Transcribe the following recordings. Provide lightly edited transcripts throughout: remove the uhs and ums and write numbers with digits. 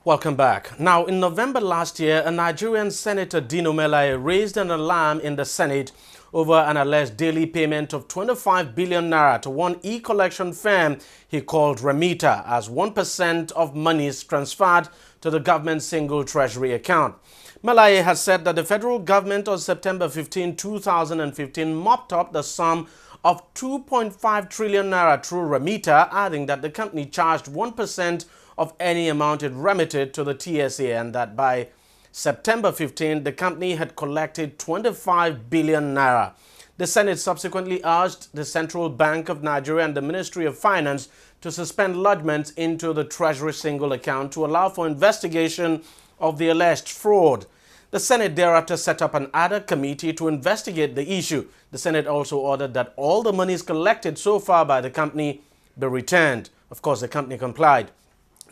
Welcome back. Now, in November last year, a Nigerian Senator Dino Melaye raised an alarm in the Senate over an alleged daily payment of 25 billion naira to one e-collection firm he called Remita as 1% of monies transferred to the government's single treasury account. Melaye has said that the federal government on September 15, 2015 mopped up the sum of 2.5 trillion naira through Remita, adding that the company charged 1% of any amount it remitted to the TSA and that by September 15, the company had collected 25 billion naira. The Senate subsequently urged the Central Bank of Nigeria and the Ministry of Finance to suspend lodgements into the Treasury single account to allow for investigation of the alleged fraud. The Senate thereafter set up an ad hoc committee to investigate the issue. The Senate also ordered that all the monies collected so far by the company be returned. Of course, the company complied.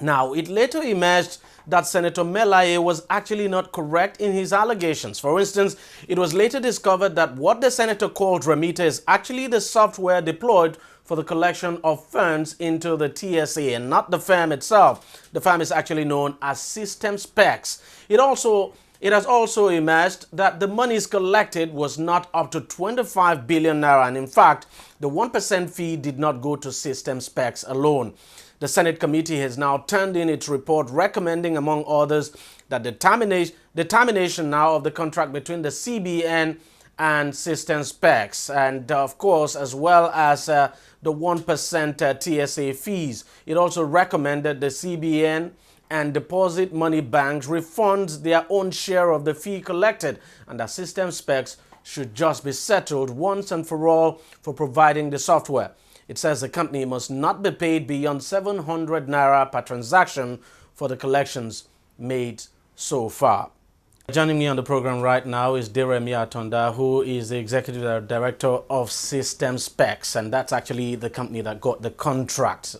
Now, it later emerged that Senator Melaye was actually not correct in his allegations. For instance, it was later discovered that what the senator called Remita is actually the software deployed for the collection of funds into the TSA and not the firm itself. The firm is actually known as SystemSpecs. It has also emerged that the monies collected was not up to 25 billion naira, and in fact, the 1% fee did not go to SystemSpecs alone. The Senate committee has now turned in its report recommending, among others, that the termination now of the contract between the CBN and SystemSpecs, and of course, as well as the 1% TSA fees. It also recommended the CBN and deposit money banks refund their own share of the fee collected, and that SystemSpecs should just be settled once and for all for providing the software. It says the company must not be paid beyond 700 naira per transaction for the collections made so far. Joining me on the program right now is Deremi Atanda, who is the Executive Director of SystemSpecs, and that's actually the company that got the contract.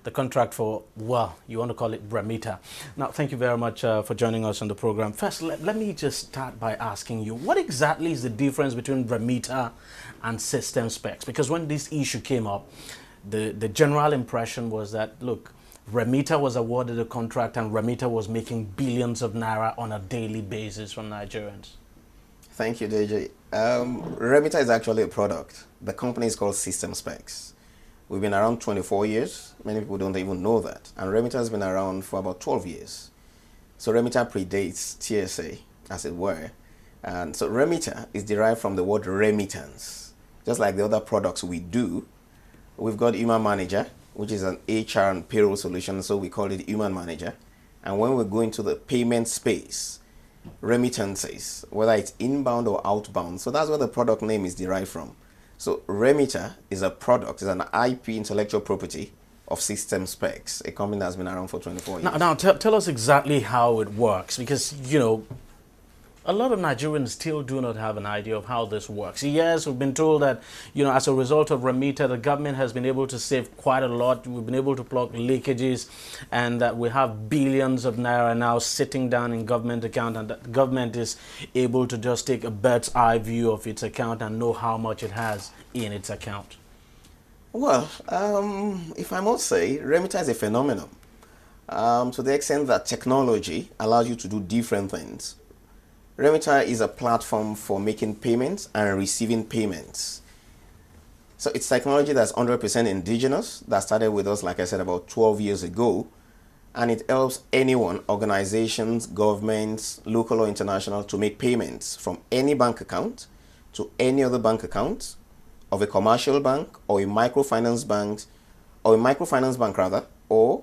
The contract for, well, you want to call it Remita. Now, thank you very much for joining us on the program. First, let me just start by asking you, what exactly is the difference between Remita and SystemSpecs? Because when this issue came up, the general impression was that, look, Remita was awarded a contract and Remita was making billions of naira on a daily basis from Nigerians. Thank you, Deji. Remita is actually a product. The company is called SystemSpecs. We've been around 24 years. Many people don't even know that. And Remita has been around for about 12 years. So Remita predates TSA, as it were. And so Remita is derived from the word remittance. Just like the other products we do, we've got Human Manager, which is an HR and payroll solution, so we call it Human Manager. And when we go into the payment space, remittances, whether it's inbound or outbound, so that's where the product name is derived from. So Remita is a product, is an IP intellectual property of SystemSpecs, a company that's been around for 24 years. Now tell us exactly how it works, because, you know, a lot of Nigerians still do not have an idea of how this works. Yes, we've been told that, you know, as a result of Remita, the government has been able to save quite a lot. We've been able to plug leakages, and that we have billions of naira now sitting down in government account, and that the government is able to just take a bird's eye view of its account and know how much it has in its account. Well, if I must say, Remita is a phenomenon to the extent that technology allows you to do different things. Remita is a platform for making payments and receiving payments. So it's technology that's 100% indigenous, that started with us, like I said, about 12 years ago. And it helps anyone, organizations, governments, local or international, to make payments from any bank account to any other bank account of a commercial bank or a microfinance bank, or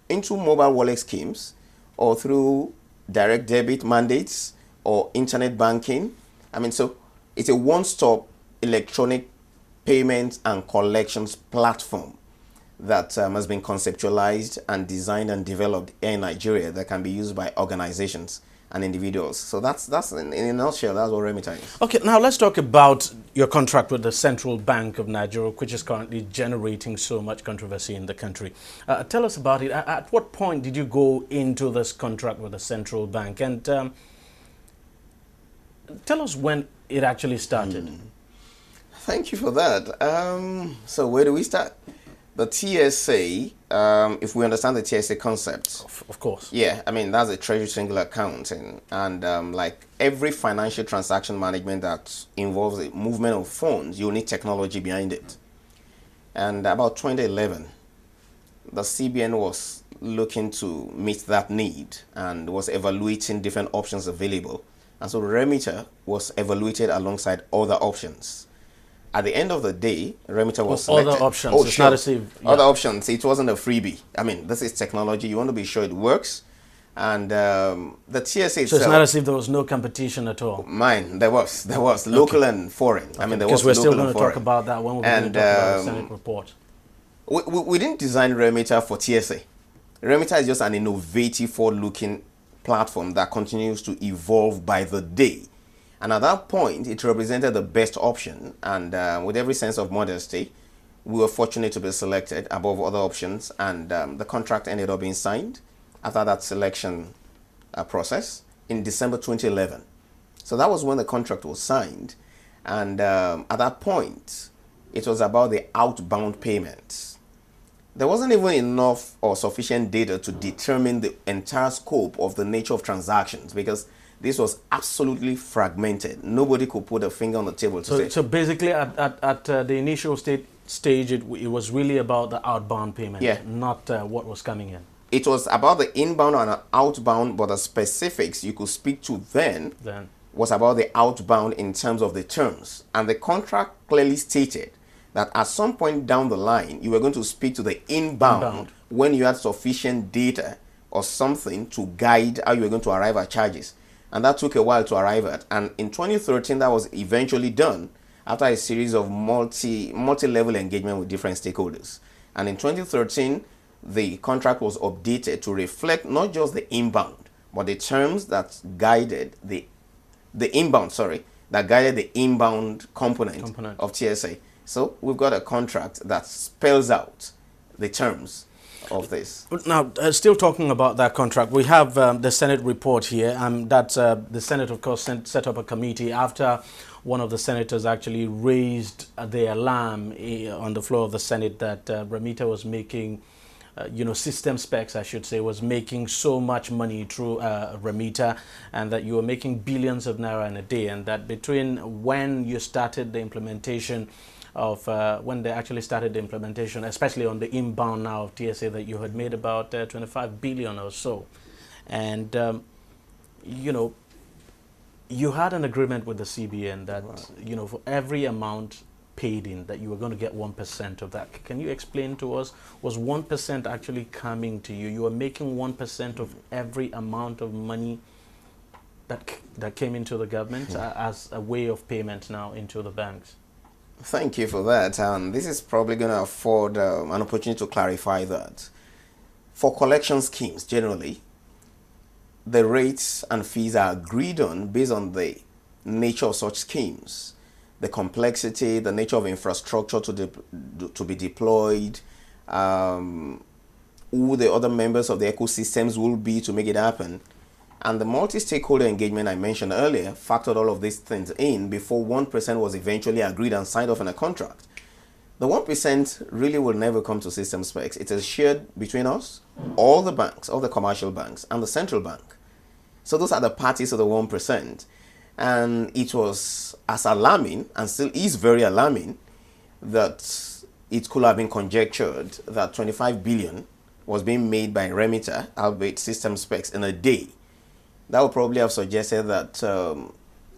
into mobile wallet schemes, or through direct debit mandates, or internet banking. I mean, so it's a one-stop electronic payments and collections platform that has been conceptualized and designed and developed in Nigeria that can be used by organizations and individuals. So that's in a nutshell, that's what Remita is. Okay, now let's talk about your contract with the Central Bank of Nigeria, which is currently generating so much controversy in the country. Tell us about it. At what point did you go into this contract with the Central Bank? And tell us when it actually started. Thank you for that. So where do we start? The TSA if we understand the TSA concept, Of course. yeah, I mean, that's a treasury single account. And like every financial transaction management that involves the movement of funds, you need technology behind it. And about 2011, the CBN was looking to meet that need and was evaluating different options available. And so Remita was evaluated alongside other options. At the end of the day, Remita was selected. Other options. Oh, It's sure. not as if, yeah. Other options. It wasn't a freebie. I mean, this is technology. You want to be sure it works. And the TSA itself. So it's not as if there was no competition at all. There was local and foreign. I mean, there was Because we're still local going and to foreign. talk about that when we're going to talk about the Senate report. We didn't design Remita for TSA. Remita is just an innovative, forward-looking platform that continues to evolve by the day. And at that point, it represented the best option. And with every sense of modesty, we were fortunate to be selected above other options. And the contract ended up being signed after that selection process in December 2011. So that was when the contract was signed. And at that point, it was about the outbound payments. There wasn't even enough or sufficient data to determine the entire scope of the nature of transactions because this was absolutely fragmented. Nobody could put a finger on the table to say. So basically, at the initial stage, it was really about the outbound payment, Yeah. not what was coming in. It was about the inbound and outbound, but the specifics you could speak to then was about the outbound in terms of the terms. And the contract clearly stated that at some point down the line, you were going to speak to the inbound when you had sufficient data or something to guide how you were going to arrive at charges. And that took a while to arrive at. And in 2013, that was eventually done after a series of multi-level engagement with different stakeholders. And in 2013, the contract was updated to reflect not just the inbound, but the terms that guided the inbound component of TSA. So we've got a contract that spells out the terms of this. Now, still talking about that contract, we have the Senate report here. That the Senate, of course, set up a committee after one of the senators actually raised the alarm on the floor of the Senate that Remita was making, SystemSpecs, I should say, was making so much money through Remita, and that you were making billions of naira in a day, and that between when you started the implementation of when they actually started the implementation, especially on the inbound now of TSA, that you had made about 25 billion or so. And, you had an agreement with the CBN that, for every amount paid in, that you were going to get 1% of that. Can you explain to us, was 1% actually coming to you? You were making 1% of every amount of money that came into the government as a way of payment now into the banks? Thank you for that. And this is probably going to afford an opportunity to clarify that. For collection schemes, generally, the rates and fees are agreed on based on the nature of such schemes, the complexity, the nature of infrastructure to be deployed, who the other members of the ecosystems will be to make it happen. And the multi-stakeholder engagement I mentioned earlier factored all of these things in before 1% was eventually agreed and signed off in a contract. The 1% really will never come to SystemSpecs. It is shared between us, all the banks, all the commercial banks, and the central bank. So those are the parties to the 1%. And it was as alarming, and still is very alarming, that it could have been conjectured that 25 billion was being made by Remita, albeit SystemSpecs, in a day. That would probably have suggested that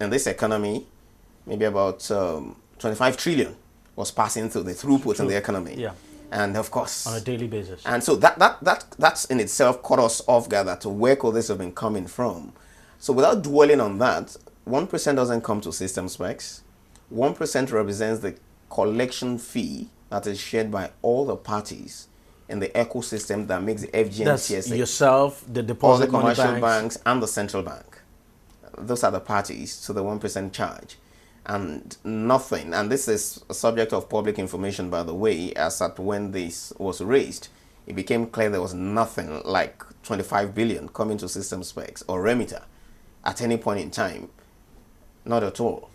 in this economy, maybe about 25 trillion was passing through the throughput in the economy. Yeah. And of course, on a daily basis. And so that's in itself caught us off guard, that where could this have been coming from? So without dwelling on that, 1% doesn't come to SystemSpecs. 1% represents the collection fee that is shared by all the parties in the ecosystem that makes the FG and TSA. That's yourself, the all deposit the commercial money banks and the central bank. Those are the parties to the 1% charge. And nothing, and this is a subject of public information, by the way, as at when this was raised, it became clear there was nothing like 25 billion coming to SystemSpecs or Remita at any point in time. Not at all.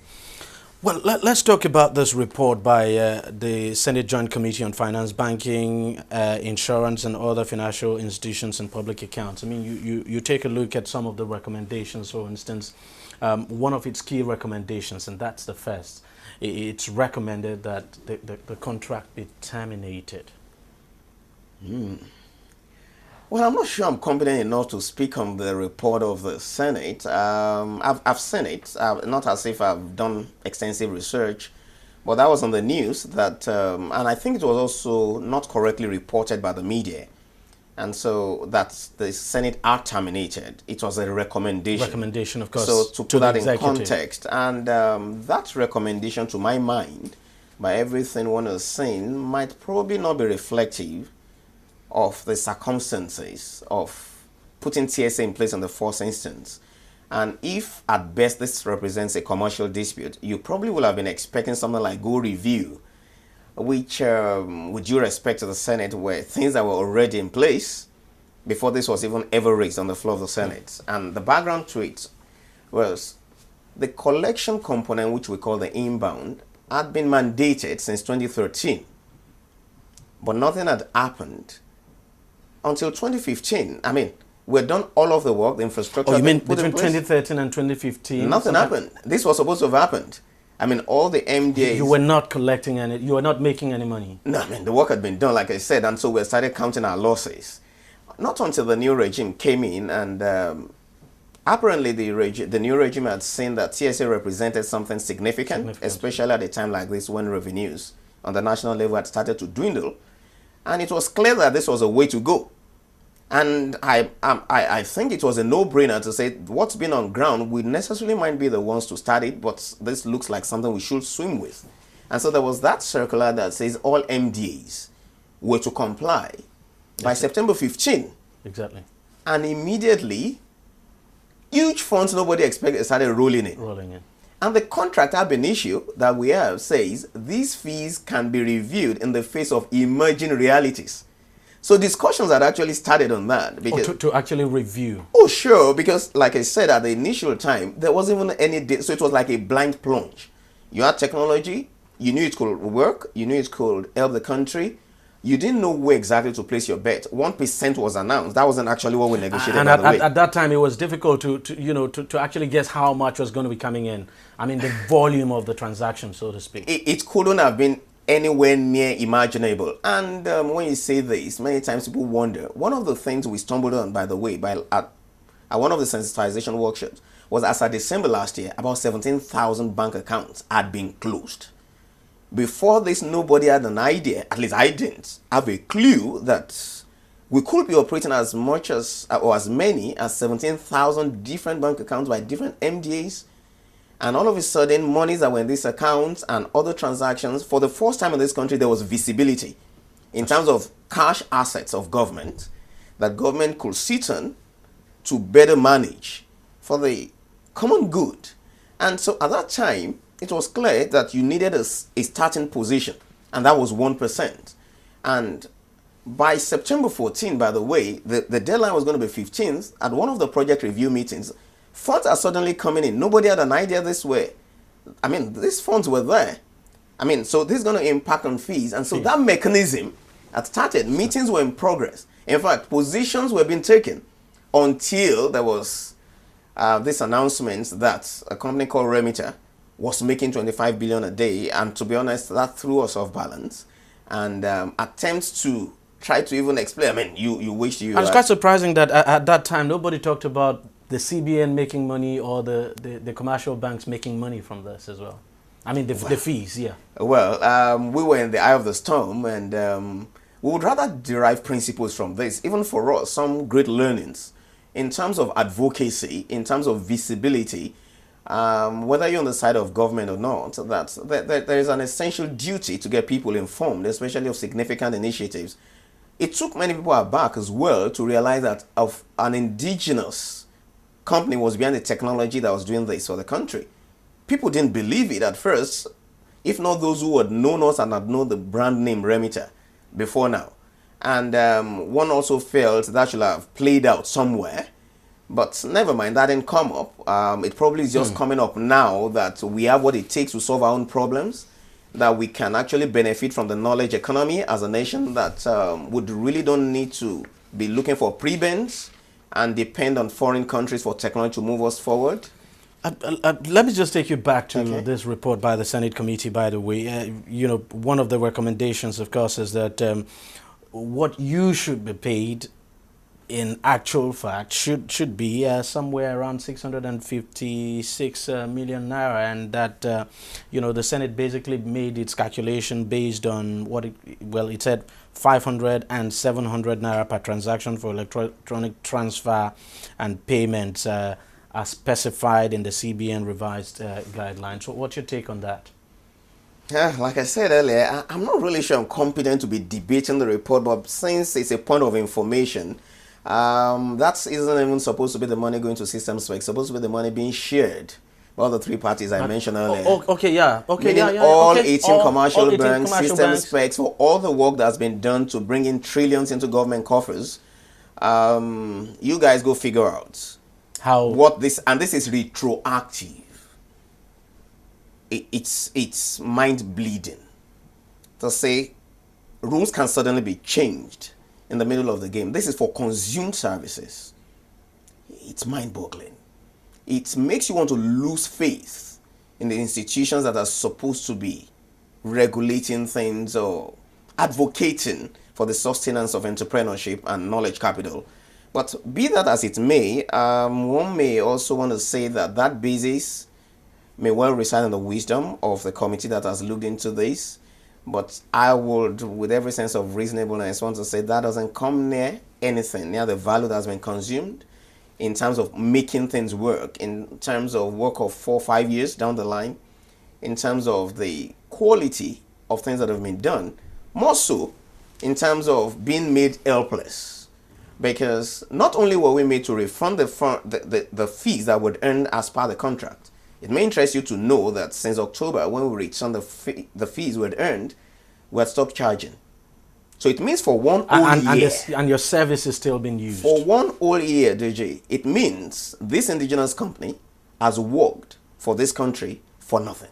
Well, let's talk about this report by the Senate Joint Committee on Finance, Banking, Insurance, and other financial institutions and public accounts. I mean, you take a look at some of the recommendations. For instance, one of its key recommendations, and that's the first, it's recommended that the contract be terminated. Well, I'm not sure I'm competent enough to speak on the report of the Senate. I've seen it, not as if I've done extensive research, but that was on the news that, and I think it was also not correctly reported by the media. And so that's the Senate are terminated. It was a recommendation. Recommendation, of course. So to put that in executive context, and that recommendation, to my mind, by everything one has seen, might probably not be reflective of the circumstances of putting TSA in place in the first instance. And if at best this represents a commercial dispute, you probably will have been expecting something like go review, which with due respect to the Senate, were things that were already in place before this was even ever raised on the floor of the Senate. And the background to it was the collection component, which we call the inbound, had been mandated since 2013, but nothing had happened until 2015. I mean, we've done all of the work, the infrastructure. Oh, you mean between 2013 and 2015? Nothing happened. This was supposed to have happened. I mean, all the MDAs. You were not collecting any, you were not making any money. No, I mean, the work had been done, like I said, and so we started counting our losses. Not until the new regime came in, and apparently the new regime had seen that TSA represented something significant, especially at a time like this when revenues on the national level had started to dwindle. And it was clear that this was a way to go. And I think it was a no-brainer to say what's been on ground, we necessarily might be the ones to start it, but this looks like something we should swim with. And so there was that circular that says all MDAs were to comply by September 15. Exactly. And immediately, huge funds nobody expected started rolling in. Rolling in. And the contract ab initio that we have says these fees can be reviewed in the face of emerging realities. So discussions had actually started on that. Because, to actually review. Oh, sure, because like I said, at the initial time, there wasn't even any, so it was like a blind plunge. You had technology, you knew it could work, you knew it could help the country. You didn't know where exactly to place your bet. 1% was announced. That wasn't actually what we negotiated. And at that time, it was difficult to actually guess how much was going to be coming in. I mean, the volume of the transaction, so to speak. It couldn't have been anywhere near imaginable. And when you say this, many times people wonder. One of the things we stumbled on, by the way, at one of the sensitization workshops, was as of December last year, about 17,000 bank accounts had been closed. Before this, nobody had an idea, at least I didn't have a clue, that we could be operating as much as, or as many as 17,000 different bank accounts by different MDAs. And all of a sudden, monies that were in these accounts and other transactions, for the first time in this country, there was visibility in terms of cash assets of government that government could sit on to better manage for the common good. And so at that time, it was clear that you needed a starting position, and that was 1%. And by September 14, by the way, the deadline was going to be 15th. At one of the project review meetings, funds are suddenly coming in. Nobody had an idea this way. I mean, these funds were there. I mean, so this is going to impact on fees. And so that mechanism had started. Meetings were in progress. In fact, positions were being taken until there was this announcement that a company called Remita was making 25 billion a day, and to be honest, that threw us off balance. And attempts to try to even explain, I mean, you wish you... It's quite surprising that at that time, nobody talked about the CBN making money or the commercial banks making money from this as well. I mean, the fees, yeah. Well, we were in the eye of the storm, and we would rather derive principles from this. Even for us, some great learnings in terms of advocacy, in terms of visibility, whether you're on the side of government or not, that there is an essential duty to get people informed, especially of significant initiatives. It took many people aback as well to realize that of an indigenous company was behind the technology that was doing this for the country. People didn't believe it at first, if not those who had known us and had known the brand name Remita before now. And one also felt that should have played out somewhere. But never mind, that didn't come up. It probably is just coming up now that we have what it takes to solve our own problems, that we can actually benefit from the knowledge economy as a nation, that would really don't need to be looking for prebends and depend on foreign countries for technology to move us forward. Let me just take you back to this report by the Senate committee, by the way. You know, one of the recommendations, of course, is that what you should be paid in actual fact should be somewhere around 656 million naira, and that you know, the Senate basically made its calculation based on what it said 500 and 700 naira per transaction for electronic transfer and payments as specified in the CBN revised guidelines. So what's your take on that? Yeah, like I said earlier, I'm not really sure I'm competent to be debating the report, but since it's a point of information, that isn't even supposed to be the money going to SystemSpecs. It's supposed to be the money being shared by all the three parties I mentioned earlier. All 18 commercial banks, SystemSpecs, for all the work that's been done to bring in trillions into government coffers. You guys go figure out how what this, and this is retroactive. It's mind bleeding to say rules can suddenly be changed in the middle of the game. This is for consumed services. It's mind-boggling. It makes you want to lose faith in the institutions that are supposed to be regulating things or advocating for the sustenance of entrepreneurship and knowledge capital. But be that as it may, one may also want to say that that basis may well reside in the wisdom of the committee that has looked into this. But I would, with every sense of reasonableness, want to say that doesn't come near anything, near the value that has been consumed in terms of making things work, in terms of work of 4 or 5 years down the line, in terms of the quality of things that have been done, more so in terms of being made helpless. Because not only were we made to refund the fees that were earned as part of the contract, it may interest you to know that since October, when we returned the fees we had earned, we had stopped charging. So it means for one whole year. And your service is still being used. For one whole year, DJ, it means this indigenous company has worked for this country for nothing.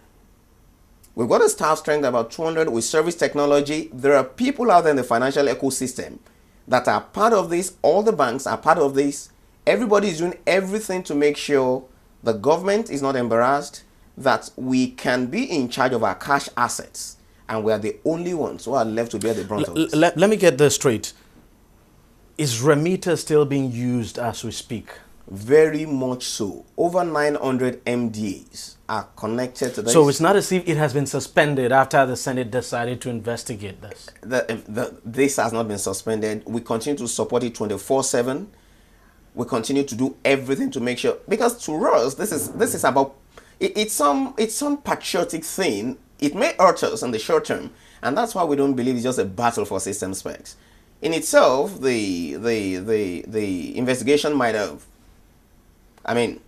We've got a staff strength about 200 with service technology. There are people out there in the financial ecosystem that are part of this. All the banks are part of this. Everybody is doing everything to make sure the government is not embarrassed, that we can be in charge of our cash assets, and we are the only ones who are left to bear the brunt of this. Let me get this straight. Is Remita still being used as we speak? Very much so. Over 900 MDAs are connected to this. So it's not as if it has been suspended after the Senate decided to investigate this? This has not been suspended. We continue to support it 24/7. We continue to do everything to make sure, because to us, this is about, it's some patriotic thing. It may hurt us in the short term, and that's why we don't believe it's just a battle for system specs. In itself, the investigation might have,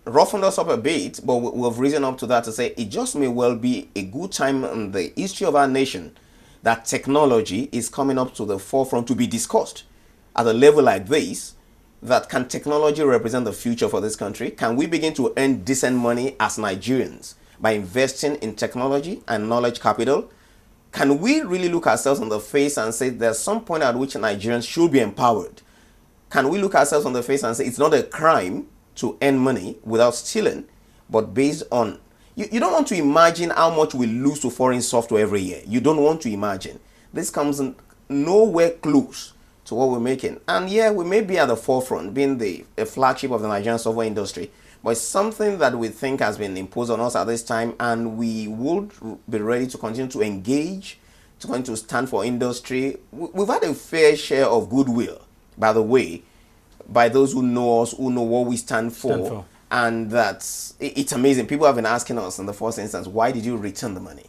roughened us up a bit, but we've risen up to that to say it just may well be a good time in the history of our nation that technology is coming up to the forefront to be discussed at a level like this. That can technology represent the future for this country? Can we begin to earn decent money as Nigerians by investing in technology and knowledge capital? Can we really look ourselves in the face and say there's some point at which Nigerians should be empowered? Can we look ourselves in the face and say it's not a crime to earn money without stealing, but based on, you don't want to imagine how much we lose to foreign software every year. You don't want to imagine. This comes in nowhere close to what we're making. And yeah, we may be at the forefront, being the flagship of the Nigerian software industry, but it's something that we think has been imposed on us at this time, and we would be ready to continue to engage, to continue to stand for industry. We've had a fair share of goodwill, by the way, by those who know us, who know what we stand for. And it's amazing. People have been asking us in the first instance, why did you return the money?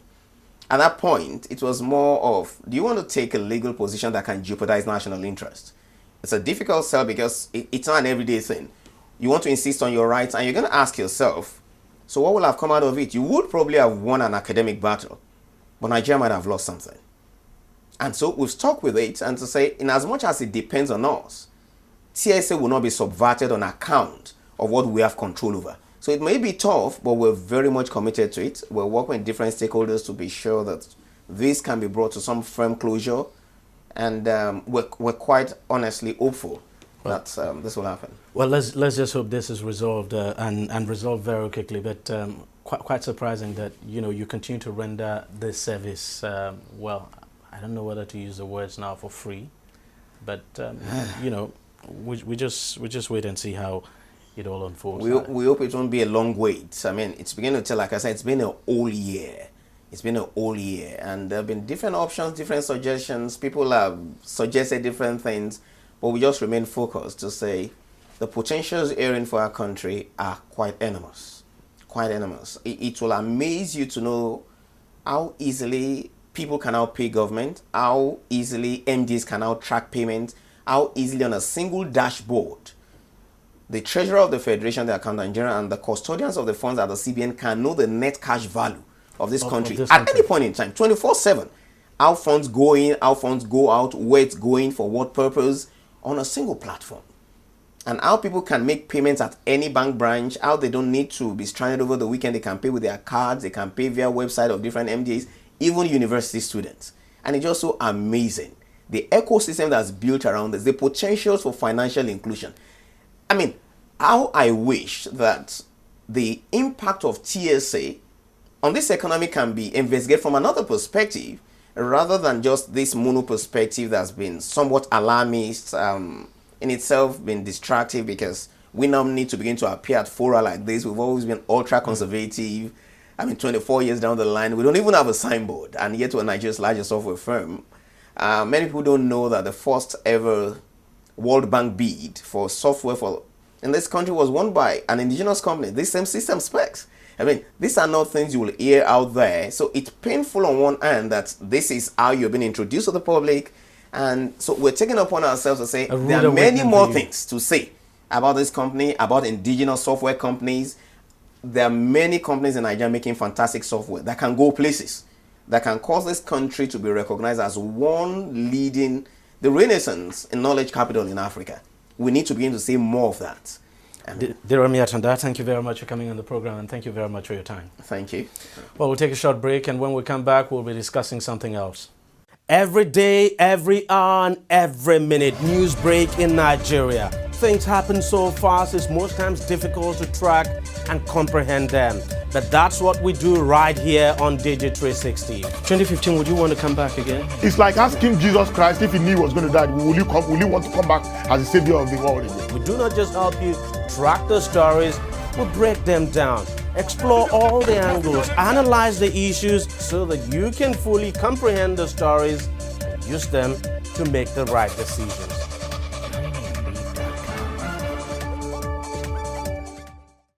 At that point, it was more of, do you want to take a legal position that can jeopardize national interest? It's a difficult sell because it's not an everyday thing. You want to insist on your rights, and you're going to ask yourself, so what will have come out of it? You would probably have won an academic battle, but Nigeria might have lost something. And so we've stuck with it, and to say, in as much as it depends on us, TSA will not be subverted on account of what we have control over. So it may be tough, but we're very much committed to it. We're working with different stakeholders to be sure that this can be brought to some firm closure, and we're quite honestly hopeful that this will happen. Well, let's just hope this is resolved and resolved very quickly. But quite surprising that you continue to render this service. Well, I don't know whether to use the words now for free, but we just wait and see how it all unfolds. We hope it won't be a long wait. I mean, it's beginning to tell, like I said, it's been a whole year. It's been a whole year, and there have been different options, different suggestions. People have suggested different things, but we just remain focused to say the potentials herein for our country are quite enormous. Quite enormous. It will amaze you to know how easily people can now pay government, how easily MDs can now track payments, how easily on a single dashboard the treasurer of the Federation, the accountant general, and the custodians of the funds at the CBN can know the net cash value of this country at any point in time, 24/7. How funds go in, how funds go out, where it's going, for what purpose, on a single platform. And how people can make payments at any bank branch, how they don't need to be stranded over the weekend. They can pay with their cards, they can pay via website of different MDAs, even university students. And it's just so amazing. The ecosystem that's built around this, the potentials for financial inclusion. I mean, how I wish that the impact of TSA on this economy can be investigated from another perspective, rather than just this mono perspective that's been somewhat alarmist, in itself been distractive, because we now need to begin to appear at fora like this. We've always been ultra conservative. I mean, 24 years down the line, we don't even have a signboard, and yet we're Nigeria's largest software firm. Many people don't know that the first ever World Bank bid for software in this country was won by an indigenous company, this same SystemSpecs. I mean, these are not things you will hear out there. So it's painful on one hand that this is how you're being introduced to the public. And so we're taking upon ourselves to say there are many more things to say about this company, about indigenous software companies. There are many companies in Nigeria making fantastic software that can go places, that can cause this country to be recognized as one leading, the renaissance in knowledge capital in Africa. We need to begin to see more of that. Deremi Atanda, thank you very much for coming on the program, and thank you very much for your time. Thank you. Well, we'll take a short break, and when we come back, we'll be discussing something else. Every day, every hour, and every minute, news break in Nigeria. Things happen so fast, it's most times difficult to track and comprehend them. But that's what we do right here on Deji 360. 2015, would you want to come back again? It's like asking Jesus Christ if he knew he was going to die, will you want to come back as the savior of the world again? We do not just help you track the stories, we break them down, explore all the angles, analyze the issues so that you can fully comprehend the stories and use them to make the right decision.